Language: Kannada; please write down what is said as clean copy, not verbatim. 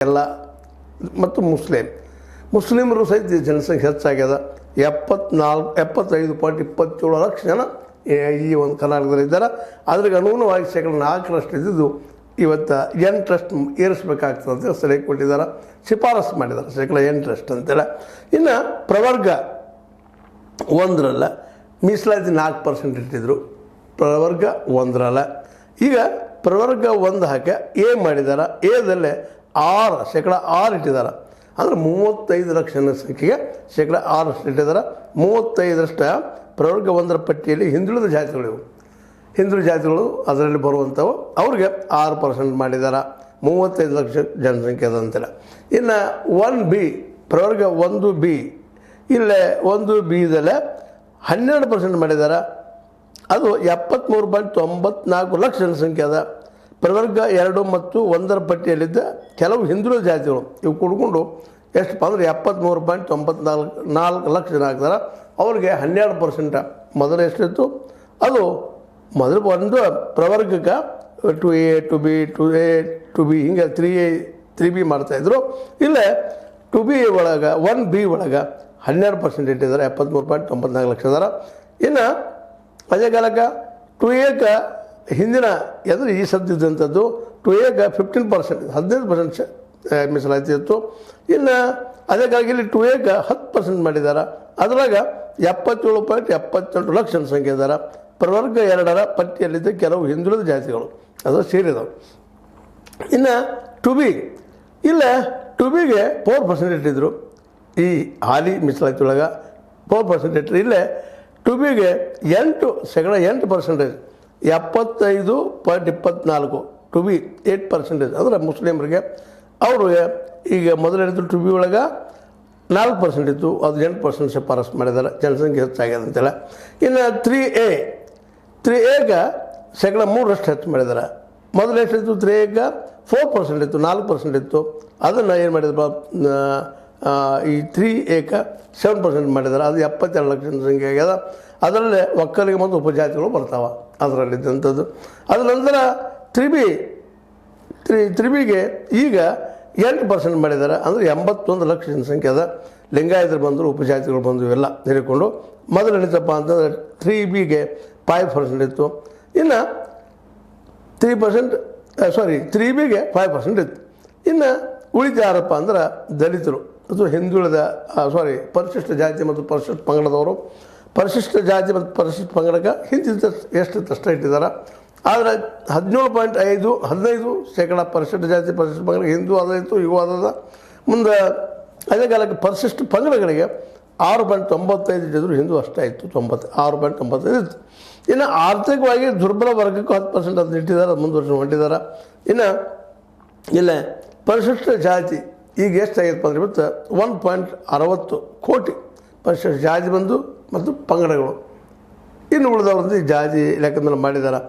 ಎಲ್ಲ ಮತ್ತು ಮುಸ್ಲಿಮರು ಸಹಿತ ಜನಸಂಖ್ಯೆ ಹೆಚ್ಚಾಗ್ಯದ. 75.27 ಲಕ್ಷ ಜನ ಈ ಒಂದು ಕರ್ನಾಟಕದಲ್ಲಿದ್ದಾರೆ. ಅದ್ರಿಗೆ ಅನುಗುಣವಾಗಿ 4% ಇದ್ದಿದ್ದು ಇವತ್ತು 8% ಏರಿಸಬೇಕಾಗ್ತದೆ ಅಂತ ಸಲಹೆ ಕೊಟ್ಟಿದ್ದಾರೆ, ಶಿಫಾರಸು ಮಾಡಿದ್ದಾರೆ 8% ಅಂತೇಳಿ. ಇನ್ನು ಪ್ರವರ್ಗ 1 ಮೀಸಲಾತಿ 4% ಇಟ್ಟಿದ್ರು, ಪ್ರವರ್ಗ 1. ಈಗ ಪ್ರವರ್ಗ 1 ಹಾಕಿ ಎ ಮಾಡಿದ್ದಾರೆ, ಎದಲ್ಲೇ 6% ಇಟ್ಟಿದ್ದಾರೆ. ಅಂದರೆ 35 ಲಕ್ಷ ಜನಸಂಖ್ಯೆಗೆ 6% ಇಟ್ಟಿದ್ದಾರೆ. 35% ಪ್ರವರ್ಗ 1 ಪಟ್ಟಿಯಲ್ಲಿ ಹಿಂದುಳಿದ ಜಾತಿಗಳು ಅದರಲ್ಲಿ ಬರುವಂಥವು ಅವ್ರಿಗೆ 6% ಮಾಡಿದ್ದಾರೆ. 35 ಲಕ್ಷ ಜನಸಂಖ್ಯೆ ಅದಂತೇಳಿ. ಇನ್ನು 1B ಪ್ರವರ್ಗ 1B ಇಲ್ಲೇ 1Bದಲ್ಲೇ 12% ಮಾಡಿದ್ದಾರೆ. ಅದು 73.94 ಲಕ್ಷ ಜನಸಂಖ್ಯೆ ಅದ. ಪ್ರವರ್ಗ 2 ಮತ್ತು 1 ಪಟ್ಟಿಯಲ್ಲಿದ್ದ ಕೆಲವು ಹಿಂದುಳಿದ ಜಾತಿಗಳು ಇವು ಕೂಡಿಕೊಂಡು ಎಷ್ಟಪ್ಪ ಅಂದರೆ 73.94 ಲಕ್ಷ ಜನ ಆಗ್ತಾರೆ. ಅವ್ರಿಗೆ 12%. ಮೊದಲು ಎಷ್ಟಿತ್ತು? ಅದು ಮೊದಲು ಒಂದು ಪ್ರವರ್ಗಕ್ಕೆ 2A 2B 2A 2B ಹಿಂಗೆ 3A 3B ಮಾಡ್ತಾಯಿದ್ರು. ಇಲ್ಲೇ 2B ಒಳಗೆ 1B ಒಳಗೆ 12% ಇಟ್ಟಿದ್ದಾರೆ, 73.94 ಲಕ್ಷ ಅದಾರ. ಇನ್ನು ಅದೇ ಕಾಲಕ್ಕೆ 2Aಕ್ಕೆ ಹಿಂದಿನ ಅಂದರೆ ಈ ಸದ್ದಿದ್ದಂಥದ್ದು 2Aಗೆ 15% 15% ಮೀಸಲಾತಿ ಇತ್ತು. ಇನ್ನು ಅದೇ ಕಾಲಕ್ಕೆ ಇಲ್ಲಿ 2Aಗೆ 10% ಮಾಡಿದ್ದಾರೆ. ಅದರಾಗ 77.78 ಲಕ್ಷ ಜನಸಂಖ್ಯೆ ಇದ್ದಾರೆ. ಪ್ರವರ್ಗ 2 ಪಟ್ಟಿಯಲ್ಲಿದ್ದ ಕೆಲವು ಹಿಂದುಳಿದ ಜಾತಿಗಳು ಅದು ಸೇರಿದವು. ಇನ್ನು 2B ಇಲ್ಲ 2Bಗೆ 4% ಇಟ್ಟಿದ್ರು. ಈ ಹಾಲಿ ಮೀಸಲಾತಿ ಒಳಗೆ 4% ಇಟ್ಟರು. ಇಲ್ಲೇ 2Bಗೆ 8% 75.24 2B 8% ಅಂದರೆ ಮುಸ್ಲಿಮರಿಗೆ. ಅವ್ರಿಗೆ ಈಗ ಮೊದಲಿದ್ದು 2B ಒಳಗೆ 4% ಇತ್ತು, ಅದು 8% ಶಿಫಾರಸು ಮಾಡಿದ್ದಾರೆ, ಜನಸಂಖ್ಯೆ ಹೆಚ್ಚಾಗ್ಯದ ಅಂತೇಳಿ. ಇನ್ನು 3Aಗೆ 3% ಹೆಚ್ಚು ಮಾಡಿದ್ದಾರೆ. ಮೊದಲು ಎಷ್ಟಿತ್ತು? 3Aಗೆ 4% ಇತ್ತು, 4% ಇತ್ತು. ಅದನ್ನು ಏನು ಮಾಡಿದ್ರು? ಈ 3Aಗೆ 7% ಮಾಡಿದ್ದಾರೆ. ಅದು 72 ಲಕ್ಷ ಜನಸಂಖ್ಯೆ ಆಗ್ಯದ. ಅದರಲ್ಲೇ ಒಕ್ಕಲಿಗ ಮತ್ತು ಉಪಜಾತಿಗಳು ಬರ್ತಾವೆ ಅದರಲ್ಲಿದ್ದಂಥದ್ದು. ಅದರ ನಂತರ 3Bಗೆ ಈಗ 8% ಮಾಡಿದ್ದಾರೆ. ಅಂದರೆ 81 ಲಕ್ಷ ಜನಸಂಖ್ಯೆ ಅದ. ಲಿಂಗಾಯತರು ಬಂದರು, ಉಪಜಾತಿಗಳು ಬಂದು ಇವೆಲ್ಲ ಸೇರಿಕೊಂಡು. ಮೊದಲು ಏನಿತ್ತಪ್ಪ ಅಂತಂದರೆ 3Bಗೆ 5% ಇತ್ತು. ಇನ್ನು 3Bಗೆ 5% ಇತ್ತು. ಇನ್ನು ಉಳಿದ ಯಾರಪ್ಪ ಅಂದ್ರೆ ದಲಿತರು, ಅದು ಹಿಂದುಳಿದ ಪರಿಶಿಷ್ಟ ಜಾತಿ ಮತ್ತು ಪರಿಶಿಷ್ಟ ಪಂಗಡದವರು. ಪರಿಶಿಷ್ಟ ಜಾತಿ ಮತ್ತು ಪರಿಶಿಷ್ಟ ಪಂಗಡಕ್ಕೆ ಹಿಂದಿದ್ದ ಎಷ್ಟಷ್ಟು ಇಟ್ಟಿದ್ದಾರೆ. ಆದರೆ 15% ಪರಿಶಿಷ್ಟ ಜಾತಿ ಪರಿಶಿಷ್ಟ ಪಂಗಡಕ್ಕೆ ಹಿಂದೂ ಅದಾಯಿತು, ಇವು ಅದ. ಮುಂದೆ ಅದೇ ಕಾಲಕ್ಕೆ ಪರಿಶಿಷ್ಟ ಪಂಗಡಗಳಿಗೆ 6.95 ಇಟ್ಟಿದ್ರು, ಹಿಂದೂ ಅಷ್ಟೇ ಇತ್ತು, 6.95 ಇತ್ತು. ಇನ್ನು ಆರ್ಥಿಕವಾಗಿ ದುರ್ಬಲ ವರ್ಗಕ್ಕೂ 10% ಅದನ್ನು ಇಟ್ಟಿದ್ದಾರೆ, ಅದು ಮುಂದುವರ್ಸಿ ಹೊಂಟಿದ್ದಾರೆ. ಇನ್ನು ಇಲ್ಲ ಪರಿಶಿಷ್ಟ ಜಾತಿ ಈಗ ಎಷ್ಟಾಗಿತ್ತು ಅಂದರೆ ಇವತ್ತು 1.60 ಕೋಟಿ ಪರಿಶಿಷ್ಟ ಜಾತಿ ಬಂದು ಮತ್ತು ಪಂಗಡಗಳು. ಇನ್ನು ಉಳಿದವ್ರಂದು ಜಾತಿ ಲೆಕ್ಕದಲ್ಲಿ ಮಾಡಿದ್ದಾರೆ.